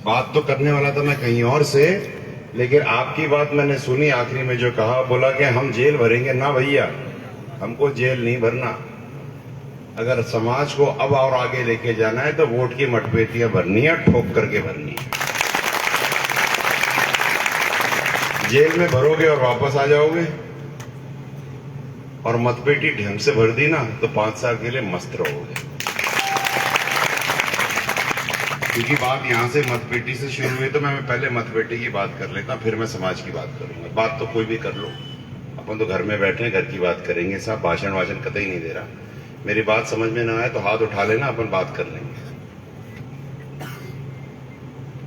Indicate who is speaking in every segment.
Speaker 1: बात तो करने वाला था मैं कहीं और से, लेकिन आपकी बात मैंने सुनी आखिरी में जो कहा, बोला कि हम जेल भरेंगे। ना भैया, हमको जेल नहीं भरना। अगर समाज को अब और आगे लेके जाना है तो वोट की मटपेटियां भरनी है, ठोक करके भरनी है। जेल में भरोगे और वापस आ जाओगे, और मतपेटी ढंग से भर दी ना तो 5 साल के लिए मस्त रहोगे। क्योंकि बात यहां से मतपेटी से शुरू हुई, तो मैं पहले मतपेटी की बात कर लेता, फिर मैं समाज की बात करूंगा। बात तो कोई भी कर लो, अपन तो घर में बैठे हैं, घर की बात करेंगे। साहब भाषण वाषण कतई नहीं दे रहा। मेरी बात समझ में ना आए तो हाथ उठा लेना, अपन बात कर लेंगे।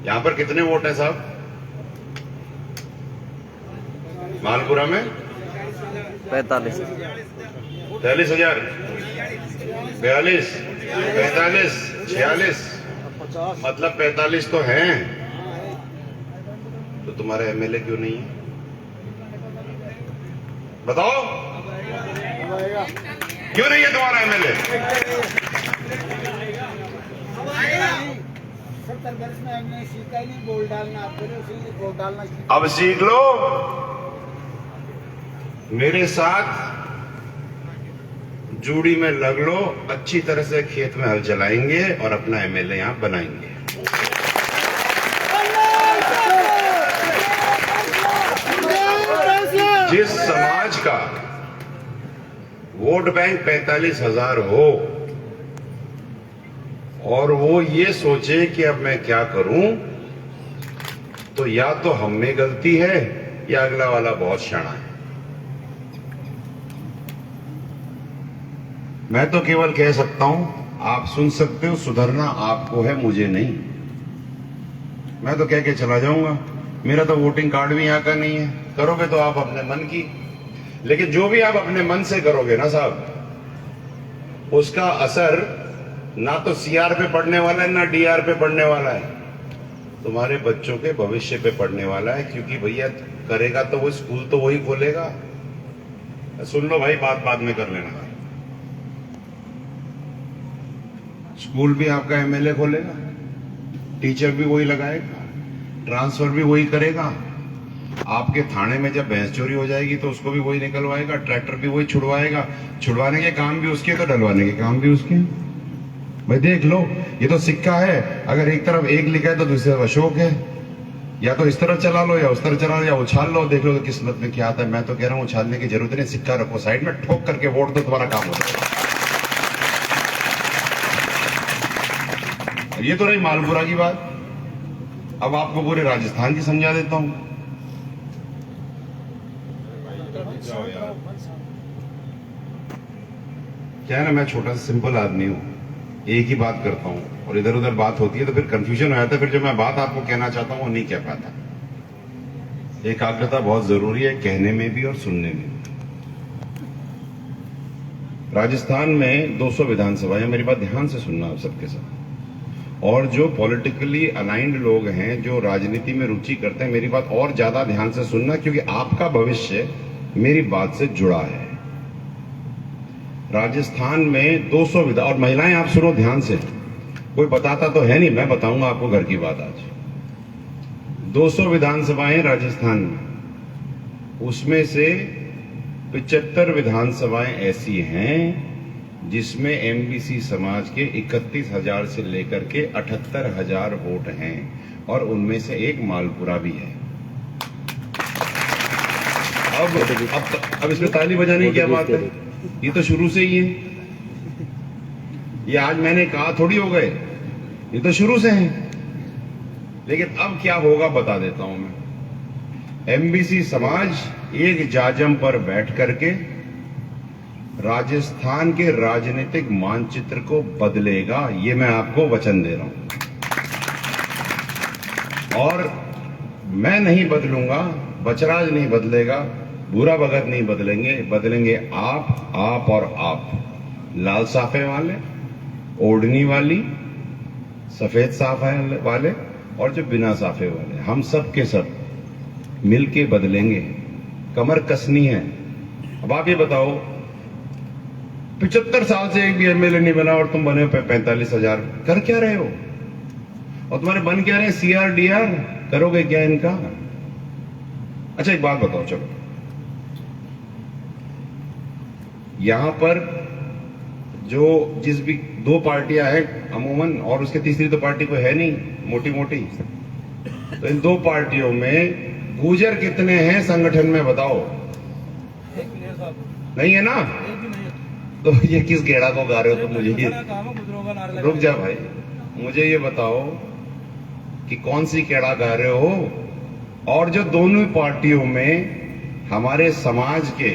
Speaker 1: यहां पर कितने वोट हैं साहब? मालपुरा में
Speaker 2: 45,
Speaker 1: 43,000, 42, 45, 46, मतलब 45 तो हैं। तो तुम्हारा एमएलए क्यों नहीं है? बताओ, क्यों नहीं है तुम्हारा एमएलए?
Speaker 3: 70 वर्ष में हमने सीखा ही नहीं बोल डालना, वोट डालना।
Speaker 1: अब सीख लो, मेरे साथ जूड़ी में लग लो, अच्छी तरह से खेत में हल चलाएंगे और अपना एमएलए यहां बनाएंगे। जिस समाज का वोट बैंक 45,000 हो और वो ये सोचे कि अब मैं क्या करूं, तो या तो हम में गलती है या अगला वाला बहुत शाना है। मैं तो केवल कह सकता हूं, आप सुन सकते हो, सुधरना आपको है, मुझे नहीं। मैं तो कह के चला जाऊंगा, मेरा तो वोटिंग कार्ड भी यहां का नहीं है। करोगे तो आप अपने मन की, लेकिन जो भी आप अपने मन से करोगे ना साहब, उसका असर ना तो सीआर पे पड़ने वाला है, ना डीआर पे पड़ने वाला है, तुम्हारे बच्चों के भविष्य पे पड़ने वाला है। क्योंकि भैया करेगा तो वो स्कूल तो वही खोलेगा। सुन लो भाई, बात बाद में कर लेना। स्कूल भी आपका एमएलए खोलेगा, टीचर भी वही लगाएगा, ट्रांसफर भी वही करेगा। आपके थाने में जब भैंस चोरी हो जाएगी तो उसको भी वही निकलवाएगा, ट्रैक्टर भी वही छुड़वाएगा। छुड़वाने के काम भी उसके तो डलवाने के काम भी उसके। भाई देख लो, ये तो सिक्का है, अगर एक तरफ एक लिखा है तो दूसरी तरफ अशोक है। या तो इस तरफ चला लो या उस तरफ चला लो, या उछाल लो, देख लो तो किस्मत में क्या आता है। मैं तो कह रहा हूं उछालने की जरूरत नहीं, सिक्का रखो साइड में, ठोक करके वोट दो, तुम्हारा काम हो जाएगा। ये तो रही मालपुरा की बात। अब आपको पूरे राजस्थान की समझा देता हूं। क्या है ना, मैं छोटा सा सिंपल आदमी हूं, एक ही बात करता हूं, और इधर उधर बात होती है तो फिर कंफ्यूजन हो जाता है। फिर जो मैं बात आपको कहना चाहता हूं वो नहीं कह पाता। एकाग्रता बहुत जरूरी है, कहने में भी और सुनने में भी। राजस्थान में 200 विधानसभा है। मेरी बात ध्यान से सुनना आप सबके साथ। और जो पॉलिटिकली अलाइंड लोग हैं, जो राजनीति में रुचि करते हैं, मेरी बात और ज्यादा ध्यान से सुनना, क्योंकि आपका भविष्य मेरी बात से जुड़ा है। राजस्थान में 200 विधान, और महिलाएं आप सुनो ध्यान से, कोई बताता तो है नहीं, मैं बताऊंगा आपको घर की बात आज। 200 विधानसभाएं राजस्थान में, उसमें से 75 विधानसभाएं ऐसी हैं जिसमें एमबीसी समाज के 31,000 से लेकर के 78,000 वोट हैं, और उनमें से एक मालपुरा भी है। अब इसमें ताली बजाने की क्या बात है? ये तो शुरू से ही है। ये आज मैंने कहा थोड़ी हो गए, ये तो शुरू से है। लेकिन अब क्या होगा बता देता हूं मैं। एमबीसी समाज एक जाजम पर बैठ करके राजस्थान के राजनीतिक मानचित्र को बदलेगा, ये मैं आपको वचन दे रहा हूं। और मैं नहीं बदलूंगा, बचराज नहीं बदलेगा, बुरा भगत नहीं बदलेंगे, बदलेंगे आप और आप। लाल साफे वाले, ओढ़नी वाली, सफेद साफे वाले, और जो बिना साफे वाले, हम सब के सब मिलके बदलेंगे। कमर कसनी है। अब आप ये बताओ, 75 साल से एक भी एमएलए नहीं बना और तुम बने 45,000, कर क्या रहे हो? और तुम्हारे बन क्या रहे, CRDR करोगे क्या इनका? अच्छा एक बात बताओ, चलो यहां पर जो जिस भी दो पार्टियां हैं अमूमन, और उसके तीसरी तो पार्टी कोई है नहीं मोटी मोटी, तो इन दो पार्टियों में गुर्जर कितने हैं संगठन में बताओ? नहीं है ना? तो ये किस गेड़ा को गा रहे हो? तो मुझे ये रुक जा भाई, मुझे ये बताओ कि कौन सी केड़ा गा रहे हो? और जो दोनों पार्टियों में हमारे समाज के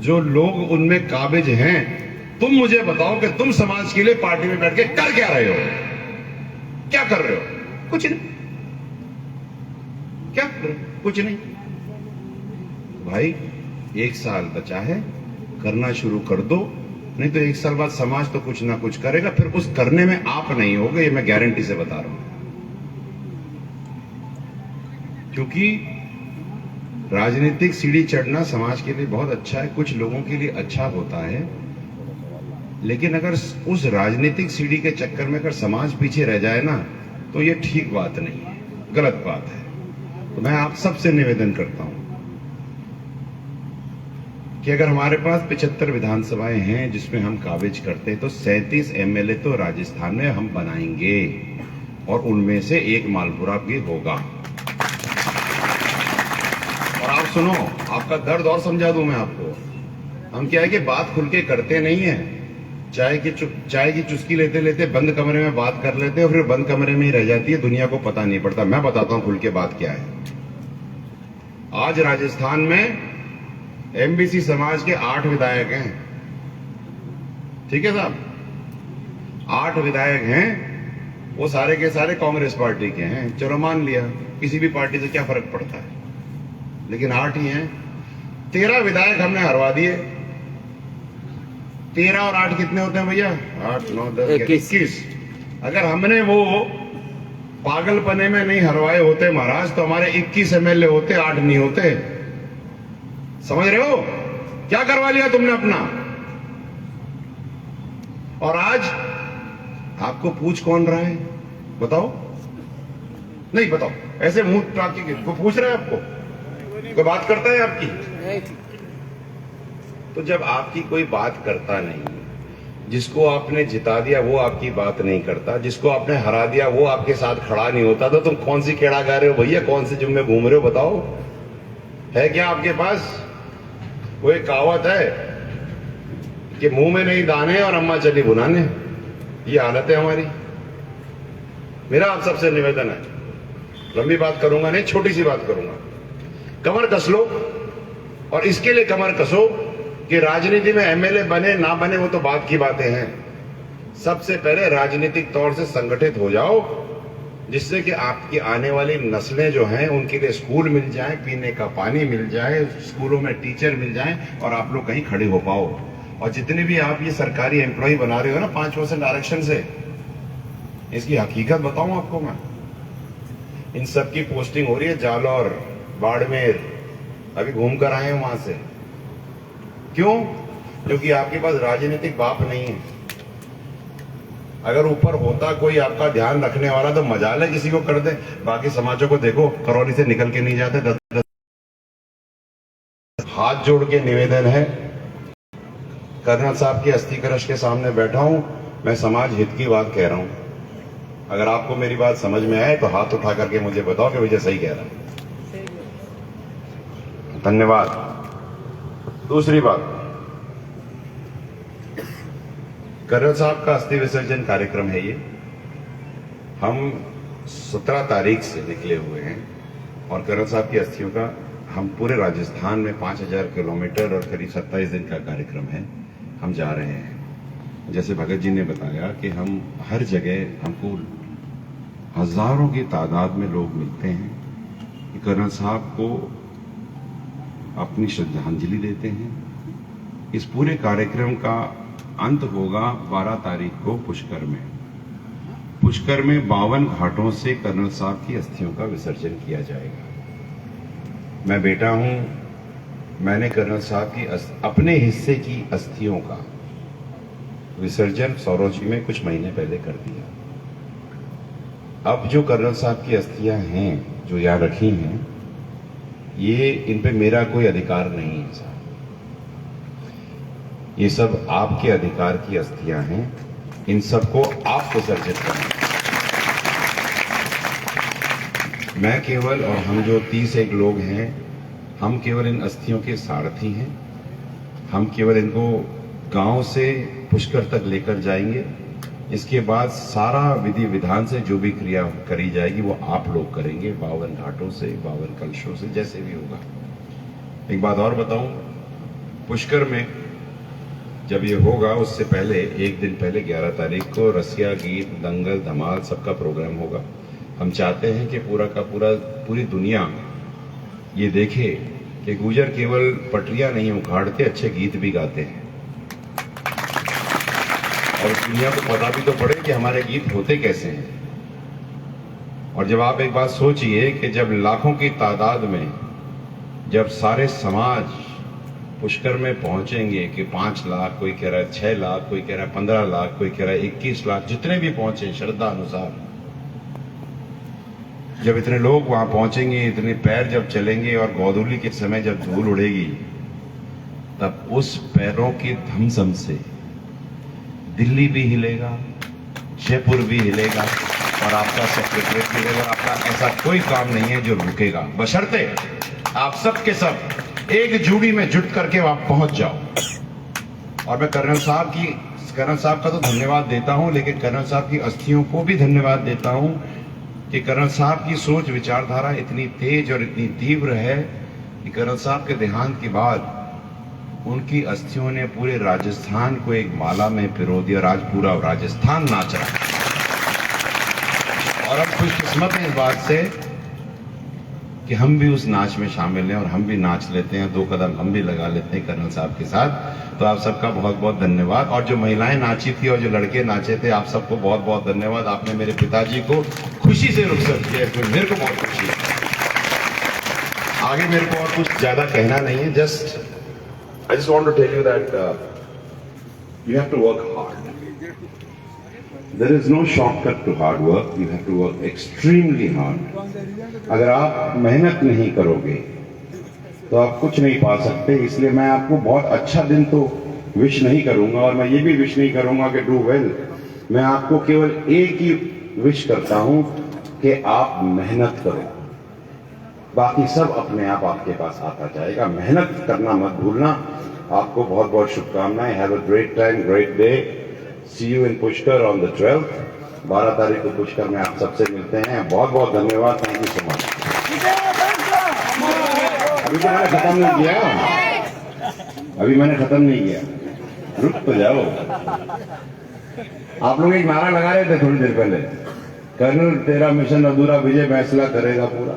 Speaker 1: जो लोग उनमें काबिज हैं, तुम मुझे बताओ कि तुम समाज के लिए पार्टी में बैठ के कर क्या रहे हो? क्या कर रहे हो? कुछ नहीं। क्या कर रहे हो? कुछ नहीं। भाई 1 साल बचा है, करना शुरू कर दो, नहीं तो 1 साल बाद समाज तो कुछ ना कुछ करेगा, फिर उस करने में आप नहीं होगे, ये मैं गारंटी से बता रहा हूं। क्योंकि राजनीतिक सीढ़ी चढ़ना समाज के लिए बहुत अच्छा है, कुछ लोगों के लिए अच्छा होता है, लेकिन अगर उस राजनीतिक सीढ़ी के चक्कर में अगर समाज पीछे रह जाए ना, तो ये ठीक बात नहीं है, गलत बात है। तो मैं आप सबसे निवेदन करता हूं कि अगर हमारे पास 75 विधानसभाएं हैं जिसमें हम काबिज करते हैं, तो 37 MLA तो राजस्थान में हम बनाएंगे, और उनमें से एक मालपुरा भी होगा। और आप सुनो, आपका दर्द और समझा दूं मैं आपको। हम क्या है कि बात खुल के करते नहीं है, चाय की चुस्की लेते लेते बंद कमरे में बात कर लेते हैं, और फिर बंद कमरे में ही रह जाती है, दुनिया को पता नहीं पड़ता। मैं बताता हूं खुल के बात क्या है। आज राजस्थान में MBC समाज के 8 विधायक हैं, ठीक है साहब, 8 विधायक हैं, वो सारे के सारे कांग्रेस पार्टी के हैं। चलो मान लिया, किसी भी पार्टी से क्या फर्क पड़ता है, लेकिन 8 ही हैं। 13 विधायक हमने हरवा दिए। 13 और 8 कितने होते हैं भैया? 8 9 10 21। अगर हमने वो पागलपने में नहीं हरवाए होते महाराज, तो हमारे 21 MLA होते, 8 नहीं होते। समझ रहे हो? क्या करवा लिया तुमने अपना? और आज आपको पूछ कौन रहा है? बताओ। नहीं बताओ, ऐसे मुंह टाक के को पूछ रहा है आपको? कोई बात करता है आपकी? तो जब आपकी कोई बात करता नहीं, जिसको आपने जिता दिया वो आपकी बात नहीं करता, जिसको आपने हरा दिया वो आपके साथ खड़ा नहीं होता, तो तुम कौन सी खेड़ा गा रहे हो भैया? कौन से जुम्मे घूम रहे हो? बताओ, है क्या आपके पास? वो एक कहावत है कि मुंह में नहीं दाने और अम्मा चली बुनाने। ये हालत है हमारी। मेरा आप सबसे निवेदन है, लंबी बात करूंगा नहीं, छोटी सी बात करूंगा। कमर कस लो, और इसके लिए कमर कसो कि राजनीति में MLA बने ना बने वो तो बात की बातें हैं। सबसे पहले राजनीतिक तौर से संगठित हो जाओ, जिससे कि आपकी आने वाली नस्लें जो हैं उनके लिए स्कूल मिल जाए, पीने का पानी मिल जाए, स्कूलों में टीचर मिल जाए, और आप लोग कहीं खड़े हो पाओ। और जितने भी आप ये सरकारी एम्प्लॉय बना रहे हो ना 5% आरक्षण से, इसकी हकीकत बताऊं आपको मैं, इन सब की पोस्टिंग हो रही है जालौर, बाड़मेर, अभी घूम कर आए हैं वहां से। क्यों? क्योंकि आपके पास राजनीतिक बाप नहीं है। अगर ऊपर होता कोई आपका ध्यान रखने वाला तो मजाल है किसी को कर दे। बाकी समाजों को देखो, करौली से निकल के नहीं जाते। 10 हाथ जोड़ के निवेदन है, कर्नल साहब की अस्थि कलश के सामने बैठा हूं, मैं समाज हित की बात कह रहा हूं। अगर आपको मेरी बात समझ में आए तो हाथ उठा करके मुझे बताओ कि मुझे सही कह रहा है। धन्यवाद। दूसरी बात, कर्नल साहब का अस्थि विसर्जन कार्यक्रम है ये। हम 17 तारीख से निकले हुए हैं, और कर्नल साहब की अस्थियों का हम पूरे राजस्थान में 5000 किलोमीटर और करीब 27 दिन का कार्यक्रम है, हम जा रहे हैं। जैसे भगत जी ने बताया कि हम हर जगह, हमको हजारों की तादाद में लोग मिलते हैं कि कर्नल साहब को अपनी श्रद्धांजलि देते हैं। इस पूरे कार्यक्रम का अंत होगा 12 तारीख को पुष्कर में। पुष्कर में 52 घाटों से कर्नल साहब की अस्थियों का विसर्जन किया जाएगा। मैं बेटा हूं, मैंने कर्नल साहब की अपने हिस्से की अस्थियों का विसर्जन सौरोजी में कुछ महीने पहले कर दिया। अब जो कर्नल साहब की अस्थियां हैं जो यहाँ रखी हैं, ये इन पे मेरा कोई अधिकार नहीं है साहब। ये सब आपके अधिकार की अस्थियां हैं, इन सबको आप विसर्जित करना। मैं केवल और हम जो 31 लोग हैं, हम केवल इन अस्थियों के सारथी हैं। हम केवल इनको गांव से पुष्कर तक लेकर जाएंगे। इसके बाद सारा विधि विधान से जो भी क्रिया करी जाएगी वो आप लोग करेंगे, 52 घाटों से, 52 कलशों से, जैसे भी होगा। एक बात और बताऊं, पुष्कर में जब ये होगा उससे पहले एक दिन पहले 11 तारीख को रसिया गीत, दंगल, धमाल सबका प्रोग्राम होगा। हम चाहते हैं कि पूरी दुनिया ये देखे कि गुर्जर केवल पटरियां नहीं उखाड़ते, अच्छे गीत भी गाते हैं। और दुनिया को पता भी तो पड़े कि हमारे गीत होते कैसे हैं। और जब आप एक बात सोचिए कि जब लाखों की तादाद में जब सारे समाज पुष्कर में पहुंचेंगे कि 5 लाख, कोई कह रहा है 6 लाख, कोई कह रहा है 15 लाख, कोई कह रहा है 21 लाख, जितने भी पहुंचे श्रद्धा अनुसार, जब इतने लोग वहां पहुंचेंगे, इतने पैर जब चलेंगे और गोधूली के समय जब धूल उड़ेगी, तब उस पैरों की धमसम से दिल्ली भी हिलेगा, जयपुर भी हिलेगा और आपका सेक्रेटरीट हिलेगा। आपका ऐसा कोई काम नहीं है जो रुकेगा, बशर्ते आप सब के सब एक जुड़ी में जुट करके आप पहुंच जाओ। और मैं कर्नल साहब का तो धन्यवाद देता हूं, लेकिन कर्नल साहब की अस्थियों को भी धन्यवाद देता हूं कि कर्नल साहब की सोच विचारधारा इतनी तेज और इतनी तीव्र है कि कर्नल साहब के देहांत के बाद उनकी अस्थियों ने पूरे राजस्थान को एक माला में पिरो दिया और आज पूरा राजस्थान नाच रहा है। और हम खुशकिस्मत हैं इस बात से कि हम भी उस नाच में शामिल हैं और हम भी नाच लेते हैं, 2 कदम हम भी लगा लेते हैं कर्नल साहब के साथ। तो आप सबका बहुत बहुत धन्यवाद। और जो महिलाएं नाची थी और जो लड़के नाचे थे, आप सबको बहुत बहुत धन्यवाद। आपने मेरे पिताजी को खुशी से रुखसत किया, तो मेरे को बहुत खुशी है। आगे मेरे को और कुछ ज्यादा कहना नहीं है, I just want to tell you that you have to work hard. There is no shortcut to hard work. You have to work extremely hard. अगर आप मेहनत नहीं करोगे तो आप कुछ नहीं पा सकते। इसलिए मैं आपको बहुत अच्छा दिन तो विश नहीं करूंगा और मैं ये भी विश नहीं करूंगा कि डू वेल। मैं आपको केवल एक ही विश करता हूं कि आप मेहनत करो, बाकी सब अपने आप आपके पास आता जाएगा। मेहनत करना मत भूलना। आपको बहुत बहुत शुभकामनाएं। Have a great time, great day. See you in Pushkar on the 12th। 12 तारीख को पुष्कर में आप सबसे मिलते हैं। बहुत बहुत धन्यवाद। Thank you so much. अभी तो मैंने खत्म नहीं किया, रुक तो जाओ। आप लोग एक नारा लगा रहे थे थोड़ी देर पहले, कर्नल तेरा मिशन अधूरा, विजय फैसला करेगा पूरा।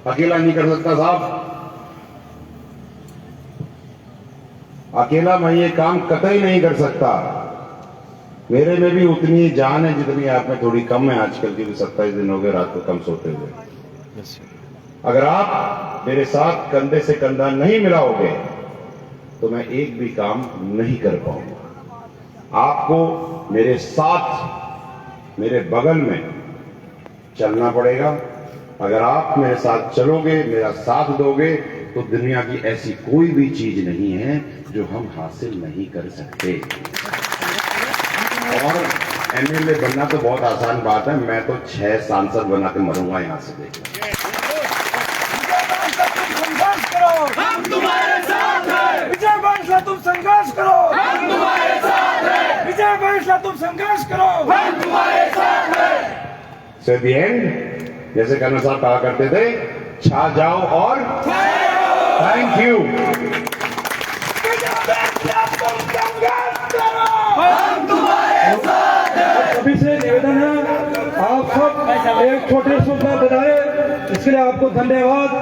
Speaker 1: अकेला नहीं कर सकता साहब, अकेला मैं ये काम कतई नहीं कर सकता। मेरे में भी उतनी जान है जितनी आप में थोड़ी कम है। आजकल की भी 27 दिन हो गए रात को कम सोते हुए। अगर आप मेरे साथ कंधे से कंधा नहीं मिलाओगे तो मैं एक भी काम नहीं कर पाऊंगा। आपको मेरे साथ, मेरे बगल में चलना पड़ेगा। अगर आप मेरे साथ चलोगे, मेरा साथ दोगे, तो दुनिया की ऐसी कोई भी चीज नहीं है जो हम हासिल नहीं कर सकते। और एमएलए बनना तो बहुत आसान बात है, मैं तो 6 सांसद बना के मरूंगा यहां से। देखो,
Speaker 3: हम तुम्हारे साथ हैं। विजय फैसला तुम संघर्ष करो, हम तुम्हारे साथ हैं। विजय फैसला तुम संघर्ष करो, हम तुम्हारे साथ हैं।
Speaker 1: सो एट द एंड, जैसे कर्नल साहब कहा करते थे, छा जाओ और थैंक यू।
Speaker 3: हम तुम्हारे साथ हैं।
Speaker 4: सभी से निवेदन है, आप सब एक छोटे सूत्र बनाए, इसके लिए आपको धन्यवाद।